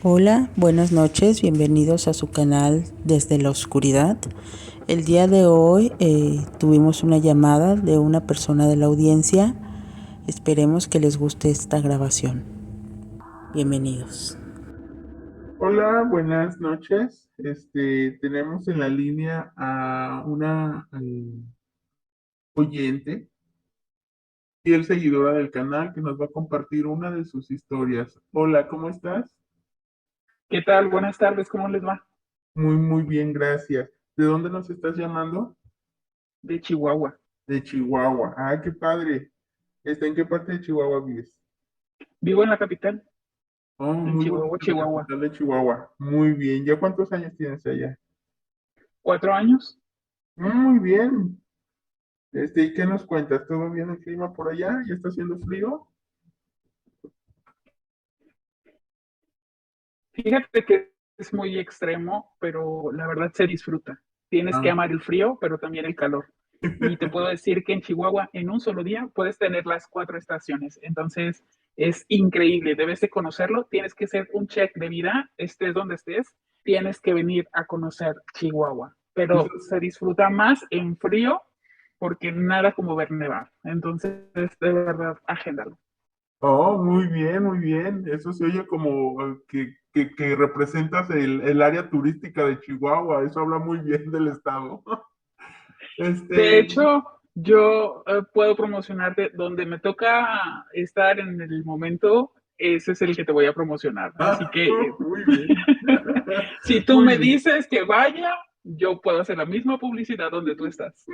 Hola, buenas noches, bienvenidos a su canal Desde la Oscuridad. El día de hoy tuvimos una llamada de una persona de la audiencia. Esperemos que les guste esta grabación. Bienvenidos. Hola, buenas noches. Tenemos en la línea a una oyente, fiel seguidora del canal, que nos va a compartir una de sus historias. Hola, ¿cómo estás? ¿Qué tal? Buenas tardes, ¿cómo les va? Muy, muy bien, gracias. ¿De dónde nos estás llamando? De Chihuahua. De Chihuahua. Ah, qué padre. ¿En qué parte de Chihuahua vives? Vivo en la capital, Oh, en muy Chihuahua, bonita la Chihuahua. capital de Chihuahua. Muy bien. ¿Ya cuántos años tienes allá? 4 años. Muy bien. ¿Y qué nos cuentas? ¿Todo bien el clima por allá? ¿Ya está haciendo frío? Fíjate que es muy extremo, pero la verdad se disfruta. Tienes que Ah. amar el frío, pero también el calor. Y te puedo decir que en Chihuahua, en un solo día, puedes tener las 4 estaciones. Entonces, es increíble. Debes de conocerlo. Tienes que hacer un check de vida, estés donde estés. Tienes que venir a conocer Chihuahua. Pero se disfruta más en frío porque nada como ver nevar. Entonces, de verdad, agéndalo. Oh, muy bien, muy bien. Eso se oye como que representas el área turística de Chihuahua. Eso habla muy bien del estado. De Este, hecho, yo puedo promocionarte donde me toca estar en el momento, ese es el que te voy a promocionar. Así ah, que muy bien. si tú Muy me bien. dices que vaya, yo puedo hacer la misma publicidad donde tú estás.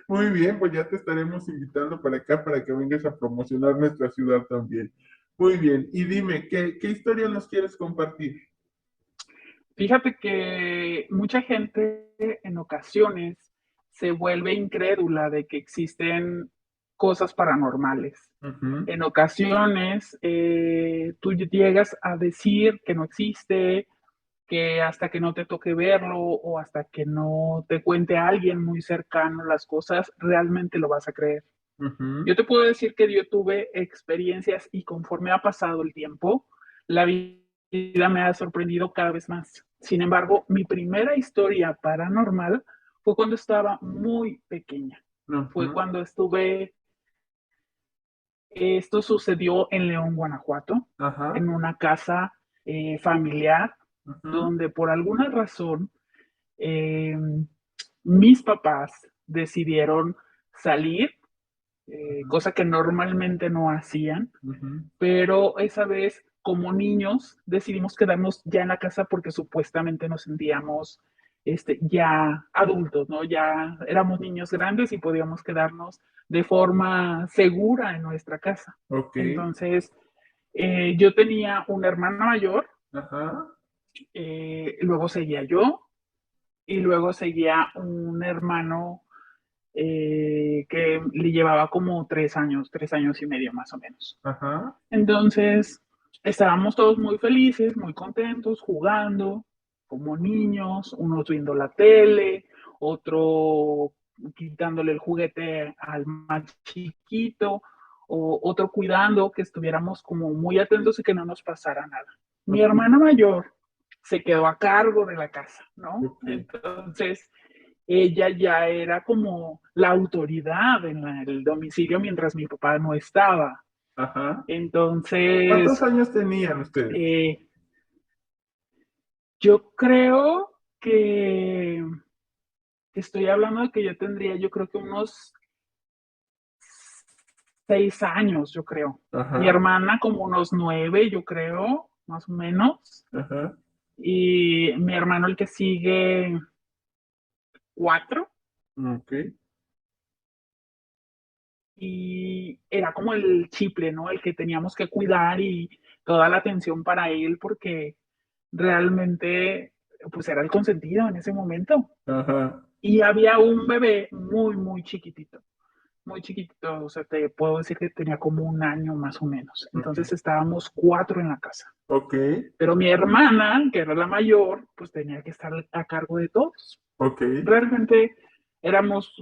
Muy bien, pues ya te estaremos invitando para acá para que vengas a promocionar nuestra ciudad también. Muy bien. Y dime, ¿qué historia nos quieres compartir? Fíjate que mucha gente en ocasiones se vuelve incrédula de que existen cosas paranormales. Ujú, En ocasiones tú llegas a decir que no existe, que hasta que no te toque verlo o hasta que no te cuente alguien muy cercano las cosas, realmente lo vas a creer. ujú. Yo te puedo decir que yo tuve experiencias y conforme ha pasado el tiempo, la vida me ha sorprendido cada vez más. Sin embargo, mi primera historia paranormal fue cuando estaba muy pequeña. Fue Ujú, cuando esto sucedió en León, Guanajuato, ajá, en una casa familiar, ujú, donde por alguna razón eh, mis papás decidieron salir, ujú, cosa que normalmente no hacían, ujú. pero esa vez como niños decidimos quedarnos ya en la casa porque supuestamente nos sentíamos ya adultos, ¿no? Ya éramos niños grandes y podíamos quedarnos de forma segura en nuestra casa. Ok, Entonces, yo tenía una hermana mayor, ajá. luego seguía yo y luego seguía un hermano que le llevaba como 3 años, 3 años y medio más o menos. Ajá. Entonces, estábamos todos muy felices, muy contentos, jugando como niños, unos viendo la tele, otro quitándole el juguete al más chiquito, o otro cuidando que estuviéramos como muy atentos y que no nos pasara nada. Mi Ok, hermana mayor se quedó a cargo de la casa, ¿no? ok. Entonces, ella ya era como la autoridad en el domicilio mientras mi papá no estaba. Ajá. ¿Cuántos Entonces, años tenían ustedes? eh, yo creo que estoy hablando de que yo tendría, yo creo que unos 6 años, yo creo. Mi Ajá, hermana como unos 9, yo creo, más o menos. ajá. Y mi hermano el que sigue 4. Ok. Y era como el chiple, ¿no? El que teníamos que cuidar y toda la atención para él porque realmente pues era el consentido en ese momento. Ajá. Y había un bebé muy chiquitito, o sea, te puedo decir que tenía como un año más o menos. Ok. Entonces estábamos 4 en la casa. Ok. Pero mi hermana, que era la mayor, pues tenía que estar a cargo de todos. Ok, Realmente éramos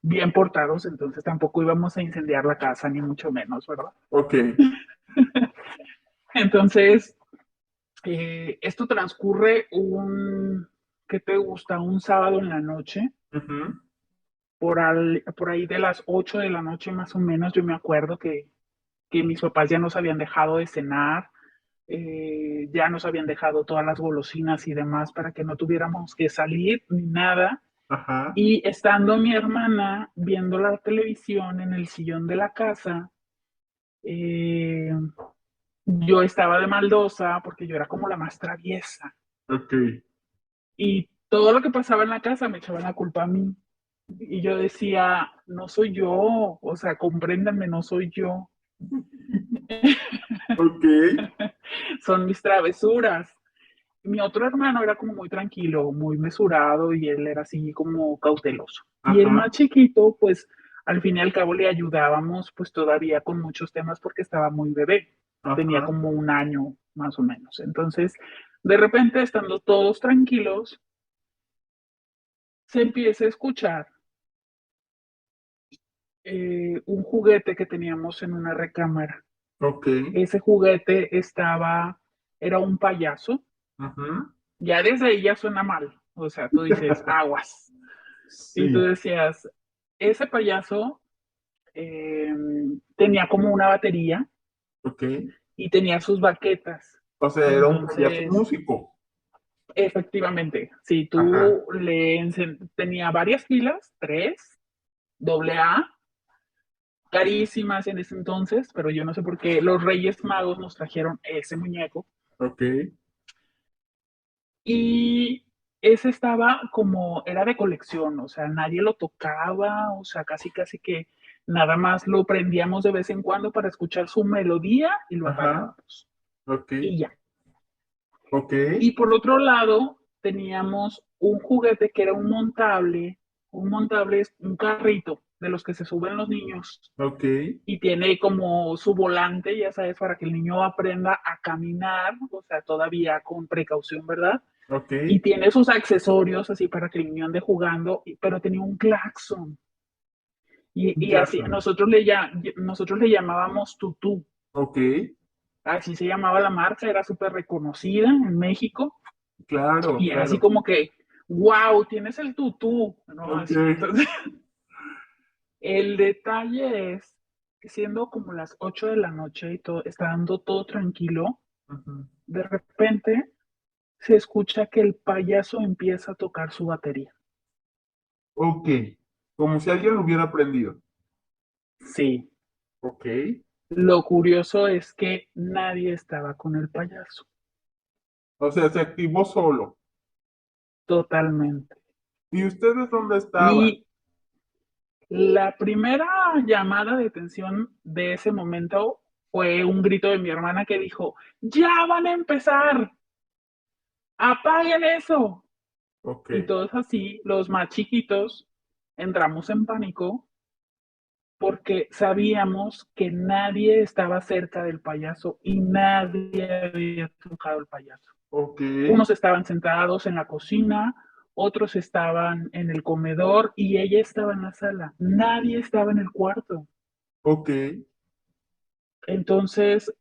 bien portados, entonces tampoco íbamos a incendiar la casa, ni mucho menos, ¿verdad? ok. Entonces, esto transcurre ¿qué te gusta? Un sábado en la noche, Ujú. por ahí de las 8 de la noche más o menos, yo me acuerdo que mis papás ya nos habían dejado de cenar, ya nos habían dejado todas las golosinas y demás para que no tuviéramos que salir ni nada. Ajá. Y estando mi hermana viendo la televisión en el sillón de la casa, eh, yo estaba de maldosa porque yo era como la más traviesa. Ok. Y todo lo que pasaba en la casa me echaban la culpa a mí. Y yo decía, no soy yo, o sea, compréndanme, no soy yo, Ok. son mis travesuras. Mi otro hermano era como muy tranquilo, muy mesurado y él era así como cauteloso. Y el más Ajá. chiquito, pues al fin y al cabo le ayudábamos pues todavía con muchos temas porque estaba muy bebé, tenía Ajá. como un año más o menos. Entonces, de repente, estando todos tranquilos, se empieza a escuchar un juguete que teníamos en una recámara. Ok. Ese juguete era un payaso. Ujú. Ya desde ahí ya suena mal. O sea, tú dices, aguas. Y tú Sí. decías, ese payaso eh, tenía como una batería Ok. y tenía sus baquetas. O sea, era un payaso Entonces, músico. efectivamente, si Ajá. tenía varias filas, tres, doble A, carísimas en ese entonces, pero yo no sé por qué los Reyes Magos nos trajeron ese muñeco. Ok. Y ese estaba como, era de colección, o sea, nadie lo tocaba, o sea, casi casi que nada más lo prendíamos de vez en cuando para escuchar su melodía y lo Ajá. apagábamos. Ok. Y ya. Ok. Y por otro lado, teníamos un juguete que era un montable es un carrito de los que se suben los niños Ok. y tiene como su volante, ya sabes, para que el niño aprenda a caminar, o sea, todavía con precaución, ¿verdad? Ok. Y tiene sus accesorios así para que el niño ande jugando, pero tenía un claxon. Un Y así, Jackson. nosotros le llamábamos tutú. Ok. Así se llamaba la marca, era súper reconocida en México. Claro, Y era así claro. como que, wow, tienes el tutú, ¿no? Ok. Así. Entonces, el detalle es que siendo como las 8 de la noche y todo, estando todo tranquilo, Ujú. de repente se escucha que el payaso empieza a tocar su batería. Ok. Como si alguien lo hubiera aprendido. Sí. Ok. Lo curioso es que nadie estaba con el payaso, O sea, se activó solo. totalmente. ¿Y ustedes dónde estaban? Y la primera llamada de atención de ese momento fue un grito de mi hermana que dijo, ya van a empezar, apaguen eso. Ok. Y todos así, los más chiquitos, entramos en pánico porque sabíamos que nadie estaba cerca del payaso y nadie había tocado el payaso. Ok. Unos estaban sentados en la cocina, otros estaban en el comedor y ella estaba en la sala. Nadie estaba en el cuarto. Ok. Entonces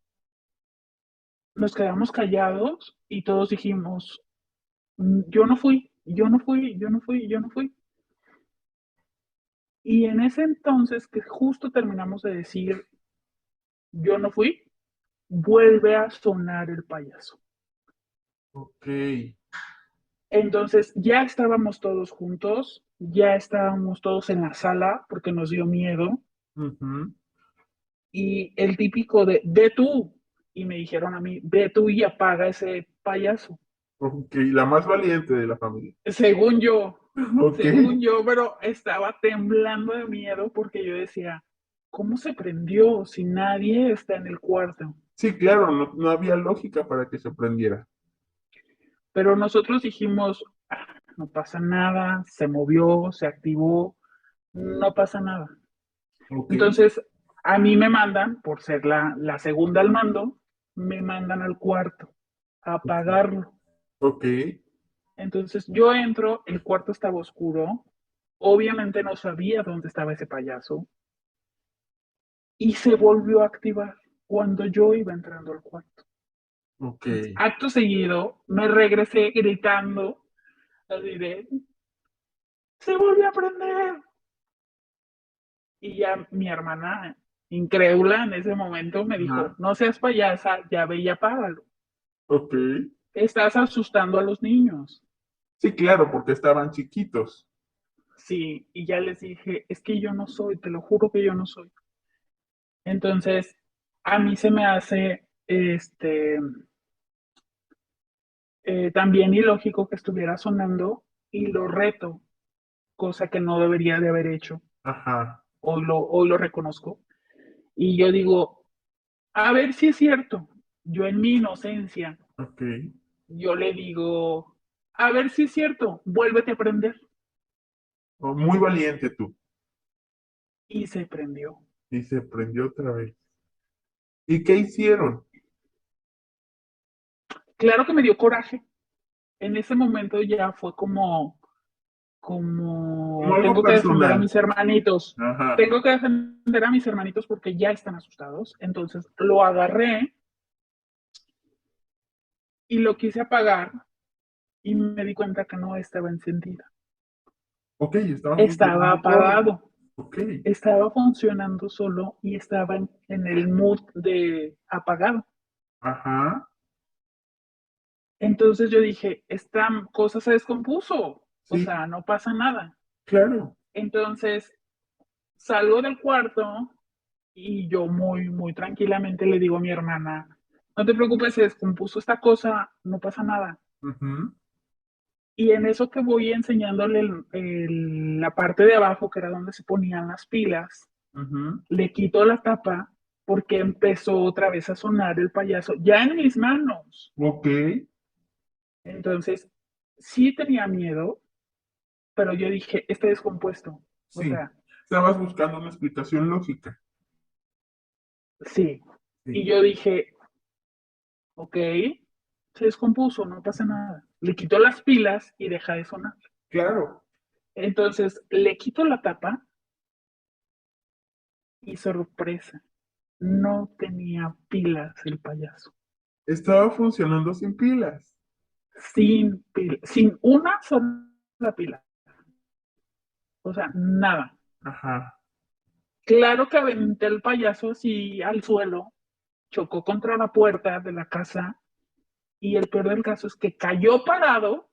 nos quedamos callados y todos dijimos, yo no fui, yo no fui, yo no fui, yo no fui. Y en ese entonces que justo terminamos de decir, yo no fui, vuelve a sonar el payaso. Ok. Entonces ya estábamos todos juntos, ya estábamos todos en la sala porque nos dio miedo Ujú. y el típico de, ve tú, y me dijeron a mí, ve tú y apaga ese payaso. Ok. La más valiente de la familia. Según yo, Ok. según yo, pero estaba temblando de miedo porque yo decía, ¿cómo se prendió si nadie está en el cuarto? Sí, claro, no, no había lógica para que se prendiera. Pero nosotros dijimos, "Ah, no pasa nada, se movió, se activó, no pasa nada". Ok. Entonces, a mí me mandan, por ser la segunda al mando, me mandan al cuarto a apagarlo. Ok. Entonces yo entro, el cuarto estaba oscuro, obviamente no sabía dónde estaba ese payaso y se volvió a activar cuando yo iba entrando al cuarto. Ok. Acto seguido, me regresé gritando, así de, se volvió a prender. Y ya mi hermana, incrédula en ese momento, me dijo, Ajá. no seas payasa, ya ve y apágalo. Ok. Estás asustando a los niños. Sí, claro, porque estaban chiquitos. Sí, y ya les dije, es que yo no soy, te lo juro que yo no soy. Entonces, a mí se me hace también ilógico que estuviera sonando y lo reto, cosa que no debería de haber hecho. Ajá. Hoy lo reconozco. Y yo digo, a ver si es cierto. Yo en mi inocencia, Ok. yo le digo, a ver si es cierto, vuélvete a prender. Oh, muy valiente tú. Y se prendió. Y se prendió otra vez. ¿Y qué hicieron? Claro que me dio coraje. En ese momento ya fue Como como, algo tengo que defender a personal. mis hermanitos. Ajá. Tengo que defender a mis hermanitos porque ya están asustados. Entonces lo agarré y lo quise apagar y me di cuenta que no estaba encendida. Ok, estaba Estaba funcionando todo. apagado. Ok. Estaba funcionando solo y estaba en el mood de apagado. Ajá. Entonces yo dije, esta cosa se descompuso, o Sí, sea, no pasa nada. claro. Entonces salgo del cuarto y yo muy, muy tranquilamente le digo a mi hermana, no te preocupes, se descompuso esta cosa, no pasa nada. Ujú, Y en eso que voy enseñándole la parte de abajo, que era donde se ponían las pilas, ujú. le quito la tapa porque empezó otra vez a sonar el payaso, ya en mis manos. Ok. Entonces, sí tenía miedo, pero yo dije, está descompuesto. O Sí. sea, Estabas buscando una explicación lógica. sí. Y Sí. yo dije, ok, se descompuso, no pasa nada. Le quito las pilas y deja de sonar. Claro. Entonces, le quito la tapa y sorpresa, no tenía pilas el payaso. Estaba funcionando sin pilas. Sin pila, sin una sola pila. O sea, nada. Ajá. Claro que aventé el payaso así al suelo, chocó contra la puerta de la casa y el peor del caso es que cayó parado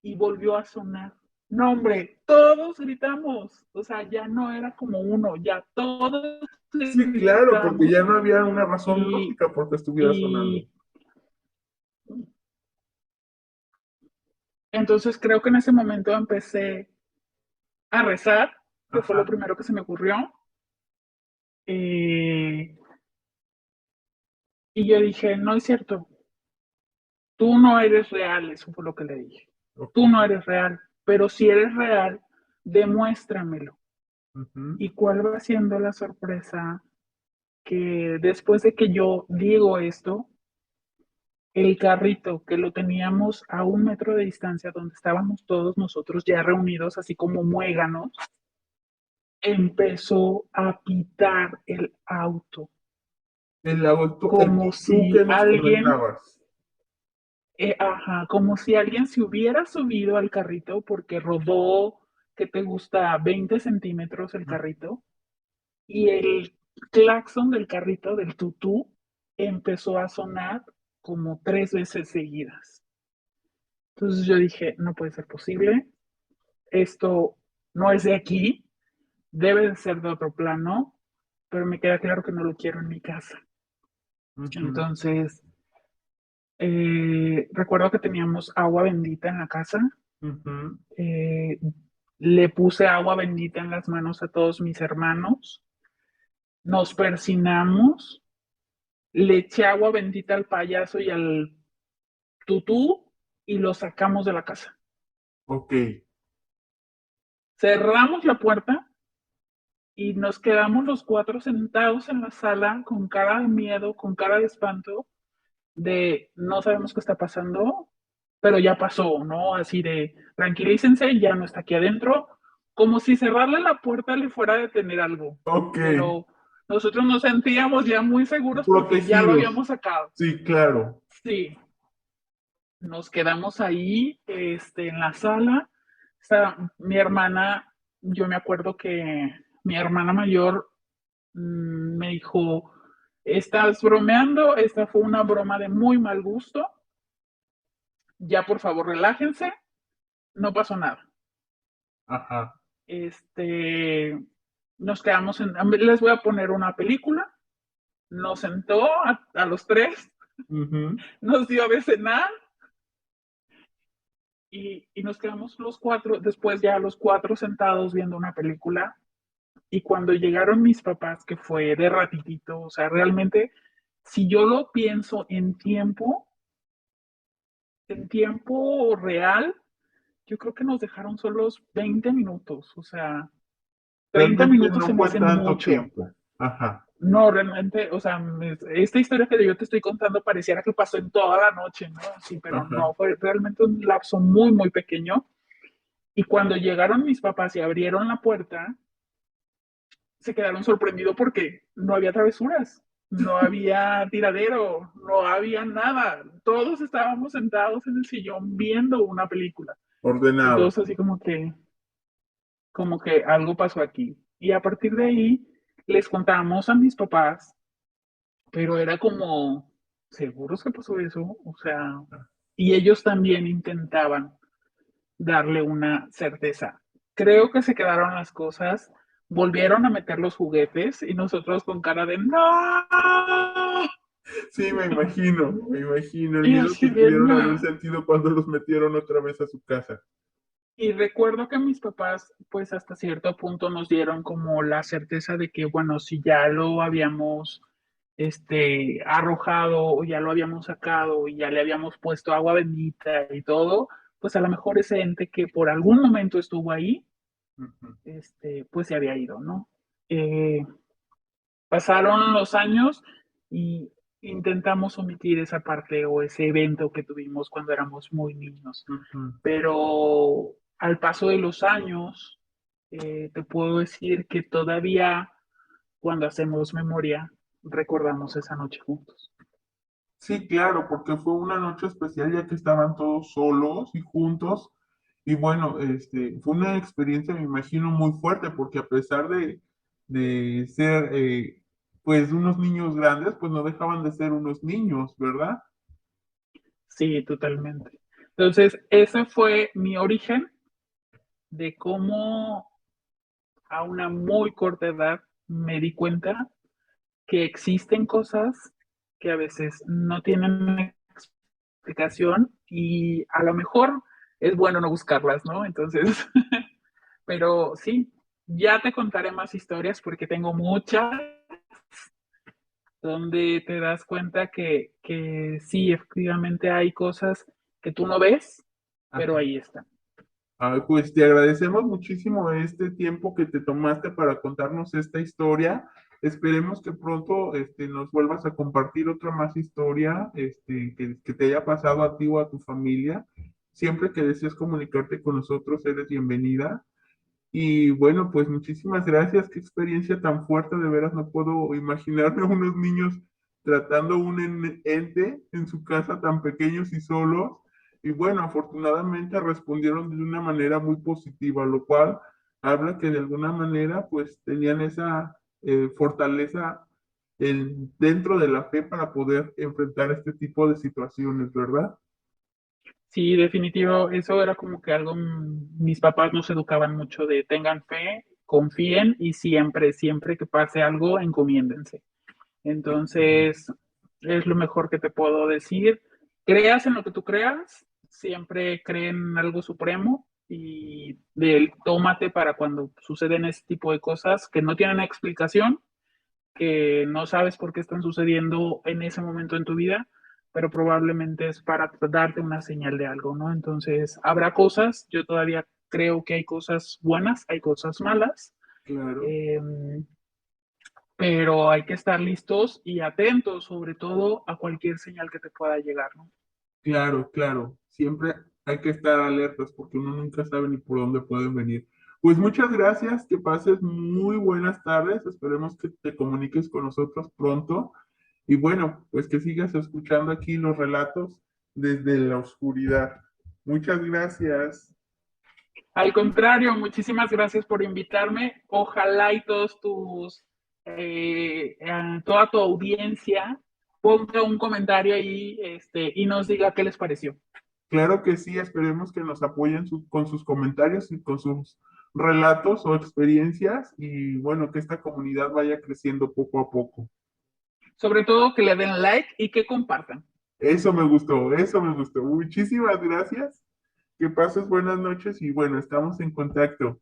y volvió a sonar. No, hombre, todos gritamos. O sea, ya no era como uno, ya todos Sí, claro, porque gritamos ya no había una razón y, lógica por qué estuviera sonando. y entonces creo que en ese momento empecé a rezar, que fue lo Ajá. primero que se me ocurrió. eh, y yo dije, no es cierto, tú no eres real, eso fue lo que le dije. Ok. Tú no eres real, pero si eres real, demuéstramelo. Ujú. ¿Y cuál va siendo la sorpresa? Que después de que yo digo esto, el carrito que lo teníamos a 1 metro de distancia, donde estábamos todos nosotros ya reunidos, así como muéganos, empezó a pitar el auto, El como tú si que nos alguien, comentabas. ajá, como si alguien se hubiera subido al carrito porque rodó, que te gusta, 20 centímetros el carrito, y el claxon del carrito, del tutú, empezó a sonar como 3 veces seguidas. Entonces yo dije, no puede ser posible, esto no es de aquí, debe de ser de otro plano, pero me queda claro que no lo quiero en mi casa. Ujú, Entonces, recuerdo que teníamos agua bendita en la casa, ujú. eh, le puse agua bendita en las manos a todos mis hermanos, nos persinamos, le eché agua bendita al payaso y al tutú y lo sacamos de la casa. Ok. Cerramos la puerta y nos quedamos los cuatro sentados en la sala con cara de miedo, con cara de espanto, de no sabemos qué está pasando, pero ya pasó, ¿no? Así de, tranquilícense, ya no está aquí adentro, como si cerrarle la puerta le fuera a detener algo, Ok, pero nosotros nos sentíamos ya muy seguros porque ya lo protegidos. habíamos sacado. Sí, claro. Sí, nos quedamos ahí, en la sala. Mi hermana, yo me acuerdo que mi hermana mayor me dijo, estás bromeando, esta fue una broma de muy mal gusto, ya por favor relájense, no pasó nada. Ajá. Este, nos quedamos les voy a poner una película, nos sentó a los tres, Ujú. nos dio de cenar y nos quedamos los cuatro, después ya los cuatro sentados viendo una película. Y cuando llegaron mis papás, que fue de ratitito, o sea, realmente, si yo lo pienso en tiempo real, yo creo que nos dejaron solos 20 minutos, o sea, 30 Realmente minutos no se me fue hacen tanto mucho. tiempo. Ajá. No, realmente, o sea, esta historia que yo te estoy contando pareciera que pasó en toda la noche, ¿no? Sí, pero Ajá. no, fue realmente un lapso muy, muy pequeño. Y cuando llegaron mis papás y abrieron la puerta, se quedaron sorprendidos porque no había travesuras, no había tiradero, no había nada. Todos estábamos sentados en el sillón viendo una película. Y Ordenado. todos así como que algo pasó aquí. Y a partir de ahí les contamos a mis papás, pero era como, ¿seguros que pasó eso? O sea, y ellos también intentaban darle una certeza. Creo que se quedaron las cosas, volvieron a meter los juguetes y nosotros con cara de no. Sí, me imagino, me imagino el Y miedo así que de pudieron haber no. sentido cuando los metieron otra vez a su casa. Y recuerdo que mis papás, pues hasta cierto punto nos dieron como la certeza de que, bueno, si ya lo habíamos arrojado o ya lo habíamos sacado y ya le habíamos puesto agua bendita y todo, pues a lo mejor ese ente que por algún momento estuvo ahí, Ujú. pues se había ido, ¿no? Eh, Pasaron los años y intentamos omitir esa parte o ese evento que tuvimos cuando éramos muy niños, Ujú. pero al paso de los años, te puedo decir que todavía cuando hacemos memoria, recordamos esa noche juntos. Sí, claro, porque fue una noche especial ya que estaban todos solos y juntos. Y bueno, fue una experiencia, me imagino, muy fuerte, porque a pesar de ser, pues, unos niños grandes, pues no dejaban de ser unos niños, ¿verdad? Sí, totalmente. Entonces, ese fue mi origen de cómo a una muy corta edad me di cuenta que existen cosas que a veces no tienen explicación y a lo mejor es bueno no buscarlas, ¿no? Entonces, pero sí, ya te contaré más historias porque tengo muchas donde te das cuenta que sí, efectivamente hay cosas que tú no ves, pero Ajá. ahí están. Ah, pues te agradecemos muchísimo este tiempo que te tomaste para contarnos esta historia. Esperemos que pronto nos vuelvas a compartir otra más historia que te haya pasado a ti o a tu familia. Siempre que desees comunicarte con nosotros, eres bienvenida. Y bueno, pues muchísimas gracias. Qué experiencia tan fuerte, de veras no puedo imaginarme unos niños tratando un ente en su casa tan pequeños y solos. Y bueno, afortunadamente respondieron de una manera muy positiva, lo cual habla que de alguna manera pues tenían esa fortaleza dentro de la fe para poder enfrentar este tipo de situaciones, ¿verdad? Sí, definitivo, eso era como que algo, mis papás nos educaban mucho de tengan fe, confíen y siempre, siempre que pase algo, encomiéndense. Entonces, es lo mejor que te puedo decir. Creas en lo que tú creas, siempre cree en algo supremo y tómate para cuando suceden ese tipo de cosas que no tienen explicación, que no sabes por qué están sucediendo en ese momento en tu vida, pero probablemente es para darte una señal de algo, ¿no? Entonces, habrá cosas, yo todavía creo que hay cosas buenas, hay cosas malas, Claro. eh, pero hay que estar listos y atentos, sobre todo a cualquier señal que te pueda llegar, ¿no? Claro, claro. Siempre hay que estar alertas porque uno nunca sabe ni por dónde pueden venir. Pues muchas gracias, que pases muy buenas tardes. Esperemos que te comuniques con nosotros pronto. Y bueno, pues que sigas escuchando aquí los relatos desde la oscuridad. Muchas gracias. Al contrario, muchísimas gracias por invitarme. Ojalá y toda tu audiencia ponga un comentario ahí, y nos diga qué les pareció. Claro que sí, esperemos que nos apoyen con sus comentarios y con sus relatos o experiencias y bueno, que esta comunidad vaya creciendo poco a poco. Sobre todo que le den like y que compartan. Eso me gustó, eso me gustó. Muchísimas gracias. Que pases buenas noches y bueno, estamos en contacto.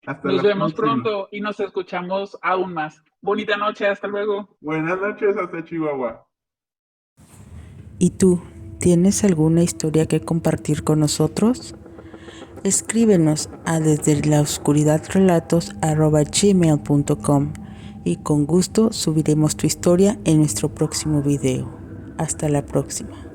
Hasta Nos la vemos próxima. pronto y nos escuchamos aún más. Bonita noche, hasta luego. Buenas noches, hasta Chihuahua. ¿Y tú, tienes alguna historia que compartir con nosotros? Escríbenos a desde la oscuridad relatos@gmail.com y con gusto subiremos tu historia en nuestro próximo video. Hasta la próxima.